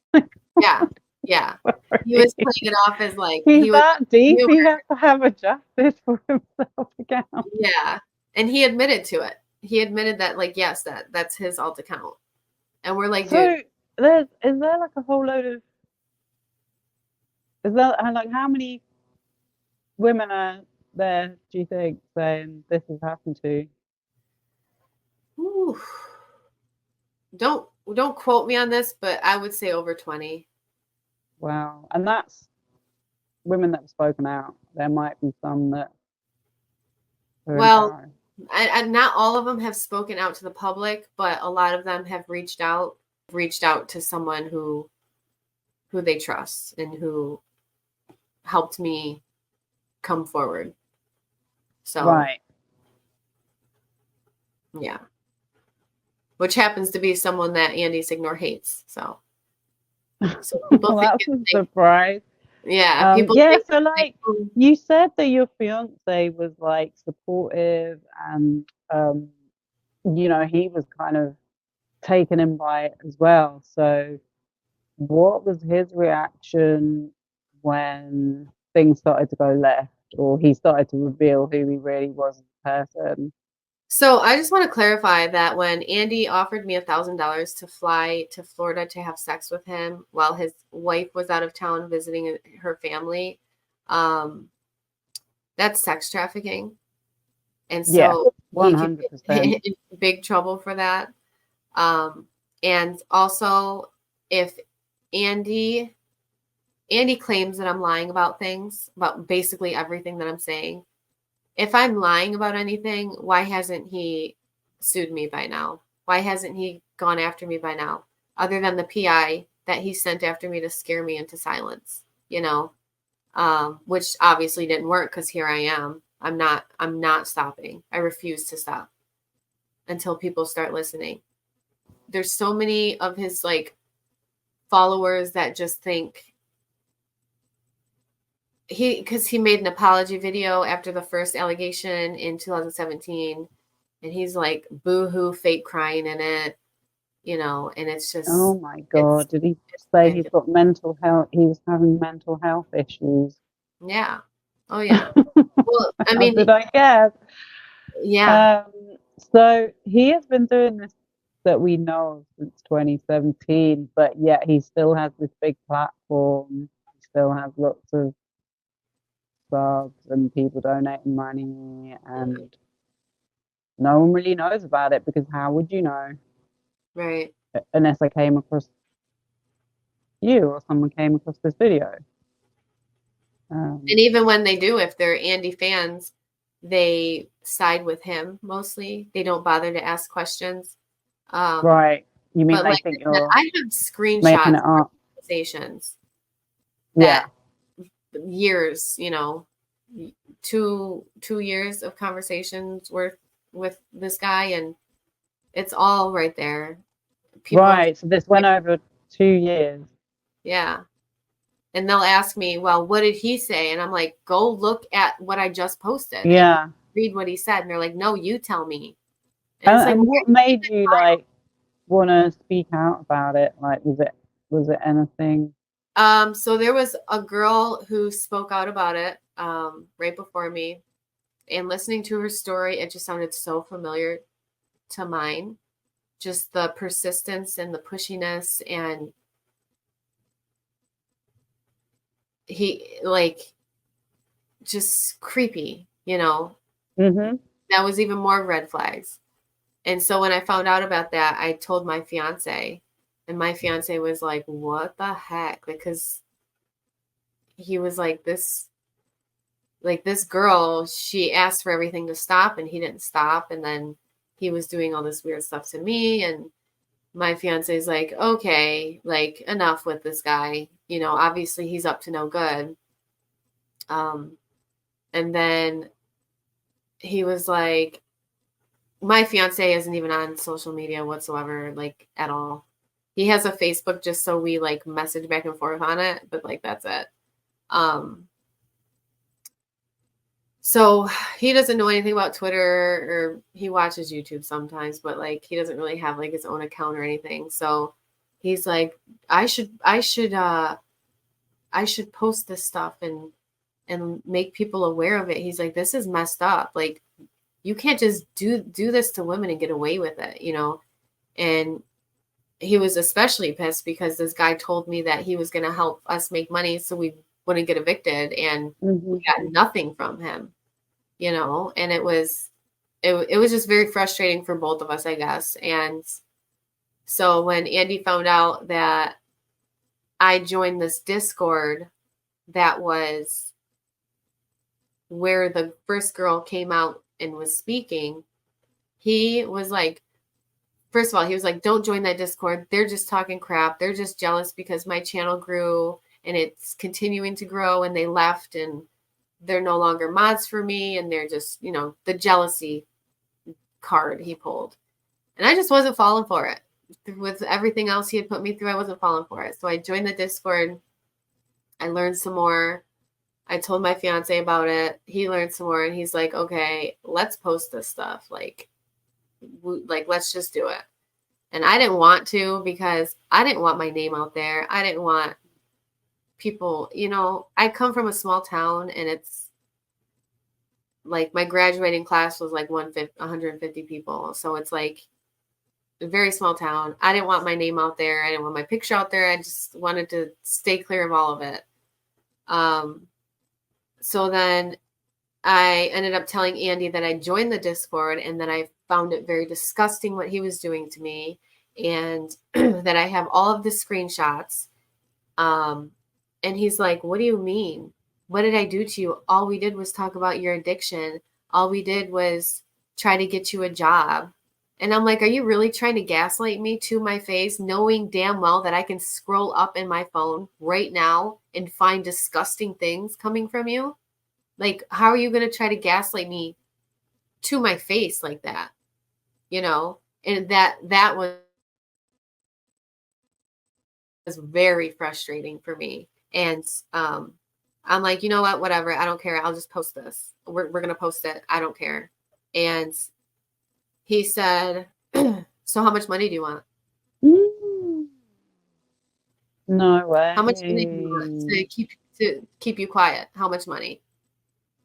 Yeah. Yeah. He was playing it off as like he's he was that deep. humor. He has to have a justice for himself account. Yeah. And he admitted to it. He admitted that, like, yes, that's his alt account. And we're like, So dude, is there like a whole load of, is there like, how many women are there, do you think, saying this has happened to? whew, don't quote me on this, but I would say over 20. Wow. And that's women that have spoken out. There might be some that are Well, embarrassed. and not all of them have spoken out to the public, but a lot of them have reached out to someone who they trust and who helped me come forward. So Right. yeah. Which happens to be someone that Andy Signore hates. So people Well, think that's a surprise. yeah, people Yeah, think so like you said that your fiance was like supportive and you know, he was kind of taken in by it as well. So what was his reaction when things started to go left, or he started to reveal who he really was as a person? So I just want to clarify that when Andy offered me $1,000 to fly to Florida to have sex with him while his wife was out of town visiting her family, that's sex trafficking. And Yeah, so he could 100%. get in big trouble for that. And also if Andy claims that I'm lying about things, about basically everything that I'm saying. If I'm lying about anything, why hasn't he sued me by now? Why hasn't he gone after me by now? Other than the PI that he sent after me to scare me into silence, you know, which obviously didn't work because here I am. I'm not stopping. I refuse to stop until people start listening. There's so many of his like followers that just think because he made an apology video after the first allegation in 2017, and he's like boo-hoo fake crying in it, you know, and it's just, Oh my God, did he say he's got mental health? He was having mental health issues. yeah. Oh yeah. Well, I mean, did I guess? Yeah. So he has been doing this that we know of since 2017, but yet he still has this big platform. He still has lots of subs and people donating money, and no one really knows about it because how would you know? Right. Unless I came across you or someone came across this video. And even when they do, if they're Andy fans, they side with him mostly. They don't bother to ask questions. Right. You mean but they like think I said, you're I have making screenshots it up? of conversations Yeah. that years, you know, 2 years of conversations worth with this guy, and it's all right there. People, Right. So this went over 2 years. yeah. And they'll ask me, well, what did he say? And I'm like, go look at what I just posted. Yeah. And read what he said. And they're like, no, you tell me. And it's like, And what made you like want to speak out about it? Like, was it Was it anything? So there was a girl who spoke out about it right before me, and listening to her story, it just sounded so familiar to mine. Just the persistence and the pushiness, and he like just creepy, you know. Mm-hmm. That was even more red flags. And so when I found out about that, I told my fiance, and my fiance was like, "What the heck?" Because he was like, this girl, she asked for everything to stop and he didn't stop, and then he was doing all this weird stuff to me, and my fiance is like, "Okay, like enough with this guy. You know, obviously he's up to no good." And then he was like, my fiance isn't even on social media whatsoever, like at all. He has a Facebook just so we like message back and forth on it, but like that's it. So he doesn't know anything about Twitter, or he watches YouTube sometimes, but like he doesn't really have like his own account or anything. So he's like, I should post this stuff and make people aware of it. He's like, this is messed up. Like, you can't just do this to women and get away with it, you know? And he was especially pissed because this guy told me that he was going to help us make money so we wouldn't get evicted, and we got nothing from him, you know? And it was just very frustrating for both of us, I guess. And so when Andy found out that I joined this Discord that was where the first girl came out and was speaking, he was like, first of all, he was like, "Don't join that Discord. They're just talking crap. They're just jealous because my channel grew and it's continuing to grow, and they left and they're no longer mods for me, and they're just, you know," the jealousy card he pulled. And I just wasn't falling for it. With everything else he had put me through, I wasn't falling for it. So I joined the Discord. I learned some more. I told my fiance about it. He learned some more, and he's like, "Okay, let's post this stuff. Like, let's just do it." And I didn't want to, because I didn't want my name out there. I didn't want people, you know, I come from a small town, and it's like my graduating class was like 150 people. So it's like a very small town. I didn't want my name out there. I didn't want my picture out there. I just wanted to stay clear of all of it. So then I ended up telling Andy that I joined the Discord, and that I found it very disgusting what he was doing to me, and that I have all of the screenshots. And he's like, "What do you mean? What did I do to you? All we did was talk about your addiction. All we did was try to get you a job." And I'm like, "Are you really trying to gaslight me to my face, knowing damn well that I can scroll up in my phone right now and find disgusting things coming from you? Like, how are you going to try to gaslight me to my face like that?" You know? And that was very frustrating for me. And I'm like, "You know what? Whatever. I don't care. I'll just post this. We're going to post it. I don't care." And he said, "So how much money do you want?" No way. "How much money do you want to keep you quiet? How much money?"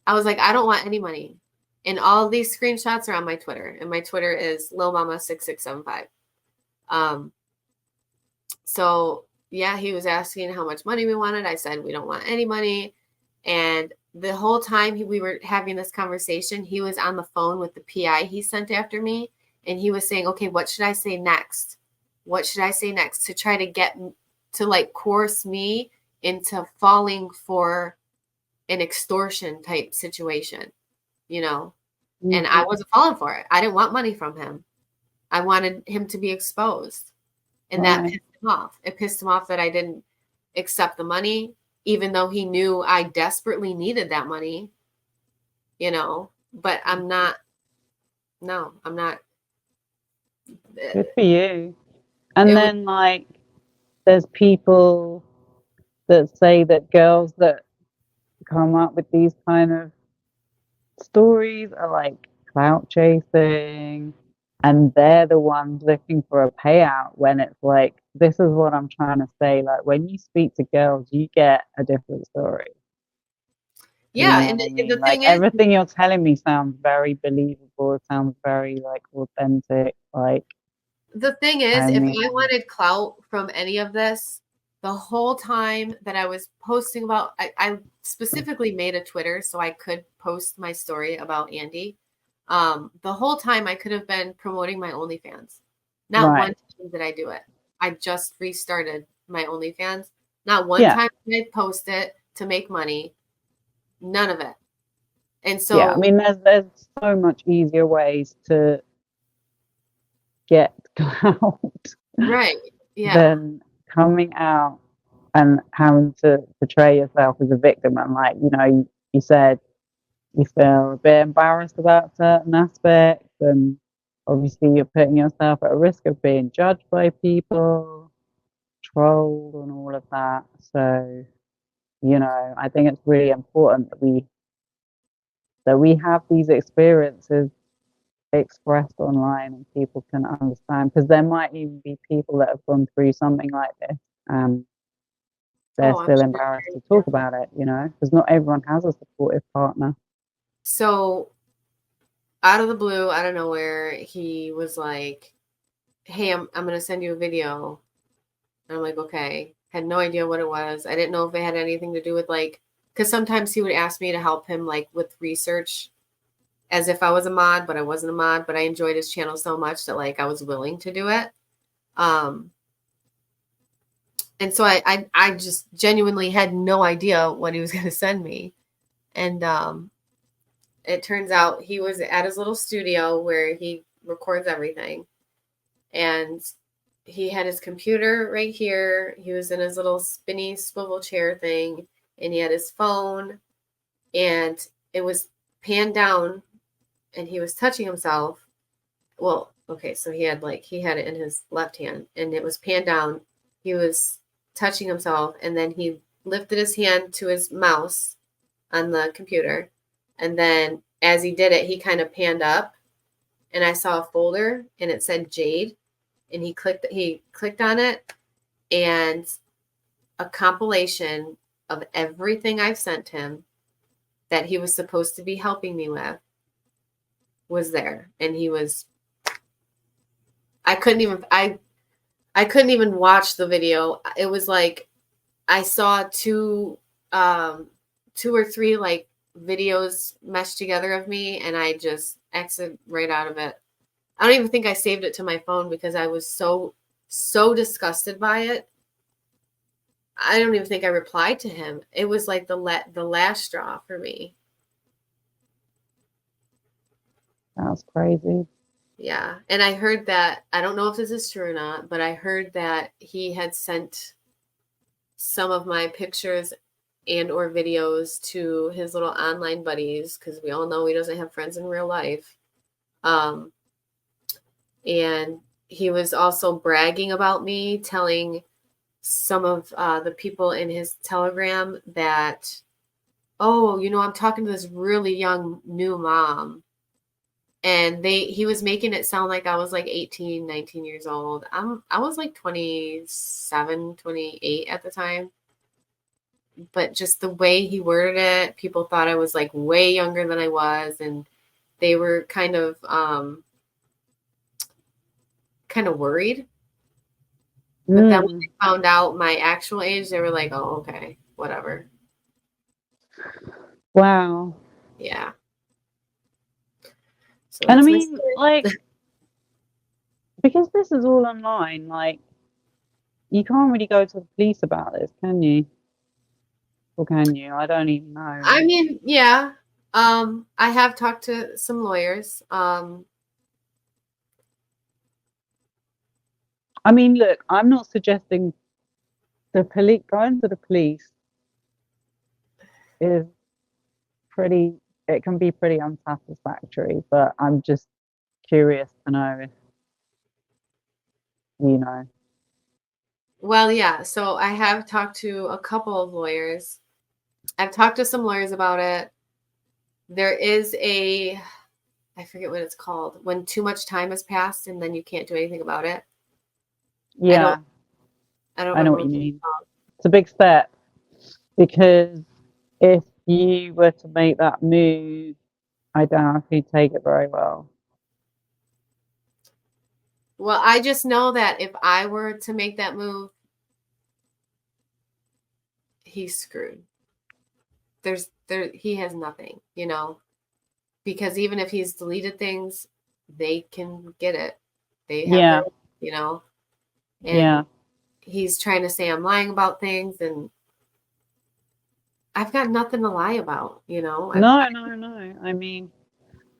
I was like, "I don't want any money." And all these screenshots are on my Twitter, and my Twitter is lilmama6675. So yeah, he was asking how much money we wanted. I said, "We don't want any money." And the whole time we were having this conversation, he was on the phone with the PI he sent after me, and he was saying, "Okay, what should I say next? What should I say next?" to try to get to like coerce me into falling for an extortion type situation, you know? And I wasn't falling for it. I didn't want money from him. I wanted him to be exposed. And that pissed him off. It pissed him off that I didn't accept the money, even though he knew I desperately needed that money, you know? But I'm not. Good for you. And then, like, there's people that say that girls that come up with these kind of stories are like clout chasing, and they're the ones looking for a payout, when it's like this is what I'm trying to say. Like when you speak to girls, you get a different story. You Yeah, know and what I the mean? Like thing is, everything you're telling me sounds very believable. It sounds very like authentic. Like, I if I mean, wanted clout from any of this, the whole time that I was posting about, I specifically made a Twitter so I could post my story about Andy. The whole time I could have been promoting my OnlyFans. Not one right. time did I do it. I just restarted my OnlyFans. Not one Yeah. time did I post it to make money. None of it. And Yeah. I so, mean, there's so much easier ways to get clout right. Yeah. than coming out and having to portray yourself as a victim. And like, you know, you said you feel a bit embarrassed about certain aspects, and obviously you're putting yourself at risk of being judged by people, trolled, and all of that. So, you know, I think it's really important that we have these experiences expressed online and people can understand, because there might even be people that have gone through something like this and they're Oh, I'm still sure. embarrassed to talk about it, you know, because not everyone has a supportive partner. So out of the blue, out of nowhere, he was like, "Hey, I'm gonna send you a video." And I'm like, "Okay." Had no idea what it was. I didn't know if it had anything to do with like, because sometimes he would ask me to help him like with research, as if I was a mod, but I wasn't a mod. But I enjoyed his channel so much that like I was willing to do it. Um, and so I just genuinely had no idea what he was gonna send me, and it turns out he was at his little studio where he records everything. And he had his computer right here. He was in his little spinny swivel chair thing, and he had his phone, and it was panned down, and he was touching himself. Well, okay, so he had it in his left hand, and it was panned down. He was touching himself, and then he lifted his hand to his mouse on the computer, and then as he did it, he kind of panned up, and I saw a folder, and it said Jade, and he clicked on it, and a compilation of everything I've sent him that he was supposed to be helping me with was there. And I couldn't even watch the video. It was like I saw two or three like videos meshed together of me, and I just exited right out of it. I don't even think I saved it to my phone because I was so disgusted by it. I don't even think I replied to him. It was like the last straw for me. That's crazy. Yeah. And I heard that, I don't know if this is true or not, but I heard that he had sent some of my pictures and or videos to his little online buddies, because we all know he doesn't have friends in real life. And he was also bragging about me, telling some of the people in his Telegram that, oh, I'm talking to this really young new mom. And he was making it sound like I was like 18, 19 years old. I was like 27, 28 at the time. But just the way he worded it, people thought I was like way younger than I was, and they were kind of worried. But then when they found out my actual age, they were like, "Oh, okay, whatever." Wow. Yeah. So And I that's my mean, story. like, because this is all online, like, you can't really go to the police about this, can you? Or can you? I don't even know. I mean, yeah. I have talked to some lawyers. I mean, look, I'm not suggesting the police going to the police is it can be pretty unsatisfactory, but I'm just curious to know if you know. Well, yeah. So I have talked to a couple of lawyers. I've talked to some lawyers about it. There is I forget what it's called, when too much time has passed and then you can't do anything about it. Yeah. I don't I know remember what you what mean. it's called. It's a big step because if you were to make that move, I don't know if you'd take it very well. Well, I just know that if I were to make that move, he's screwed. He has nothing, you know, because even if he's deleted things, they can get it. They have Yeah, their, you know, and yeah. he's trying to say I'm lying about things, and I've got nothing to lie about, you know. No. I mean,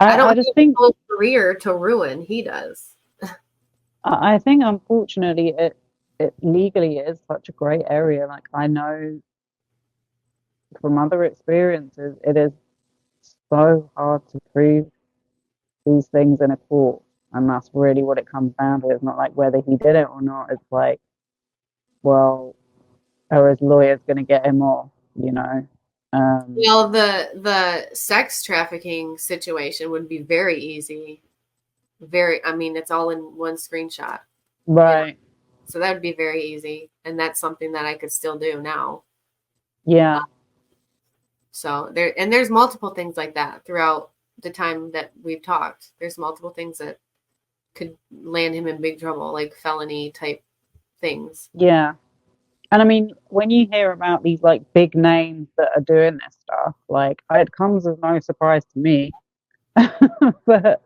I don't I have just a think whole career to ruin. He does. I think unfortunately it legally is such a great area. Like I know from other experiences, it is so hard to prove these things in a court. And that's really what it comes down to. It's not like whether he did it or not. It's like, well, are his lawyers going to get him off, you know? Well, the sex trafficking situation would be very easy. I mean, it's all in one screenshot. Right. So that would be very easy. And that's something that I could still do now. Yeah. So there's multiple things like that throughout the time that we've talked. There's multiple things that could land him in big trouble, like felony type things. Yeah. And I mean, when you hear about these like big names that are doing this stuff, like it comes as no surprise to me. But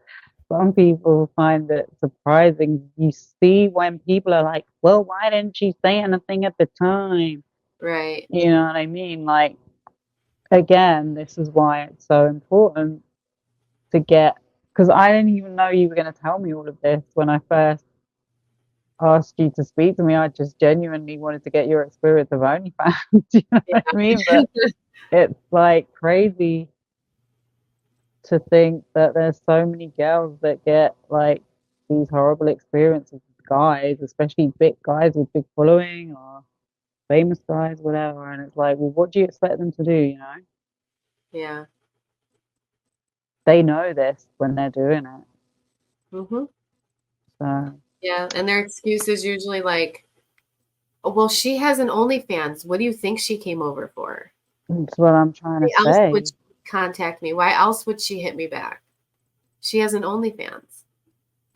some people find it surprising. You see when people are like, well, why didn't you say anything at the time? Right. You know what I mean? Like, again, this is why it's so important to get, because I didn't even know you were going to tell me all of this when I first asked you to speak to me. I just genuinely wanted to get your experience of OnlyFans. You know what I mean? But it's like crazy to think that there's so many girls that get like these horrible experiences with guys, especially big guys with big following or famous guys, whatever. And it's like, well, what do you expect them to do? You know, Yeah. they know this when they're doing it. Mm-hmm. So Yeah. And their excuse is usually like, oh, well, she has an OnlyFans. What do you think she came over for? that's what I'm trying to Why else say. would she contact me? Why else would she hit me back? She has an OnlyFans.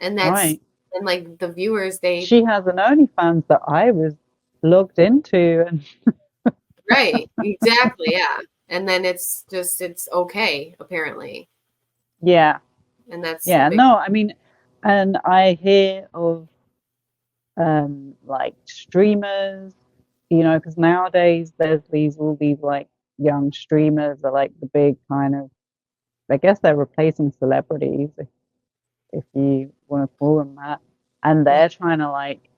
And Right. and like the viewers, She has an OnlyFans that I was logged into, and right, exactly, yeah. And then it's okay, apparently. yeah, And that's the yeah. big, No, I mean, and I hear of like streamers, you know, because nowadays there's all these like young streamers that like the big kind of, I guess they're replacing celebrities if you want to call them that, and they're trying to like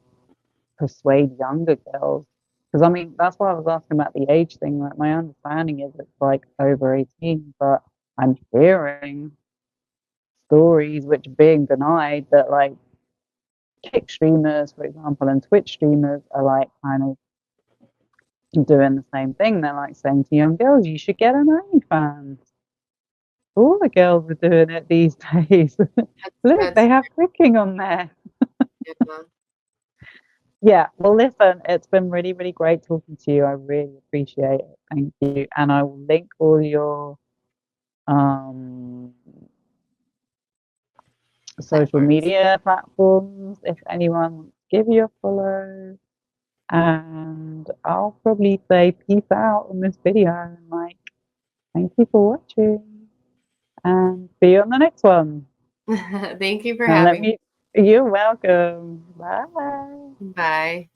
persuade younger girls. Because I mean, that's why I was asking about the age thing. Like my understanding is it's like over 18, but I'm hearing stories which are being denied that like Kick streamers, for example, and Twitch streamers are like kind of doing the same thing. They're like saying to young girls, you should get an OnlyFans. All the girls are doing it these days. Look, that's they have clicking on there. yeah. Yeah, well, listen, it's been really, really great talking to you. I really appreciate it. Thank you. And I will link all your um, social Platforms. media platforms if anyone wants to give you a follow. And I'll probably say peace out on this video and like, thank you for watching and see you on the next one. Thank you for And having me. you're welcome. Bye. Bye.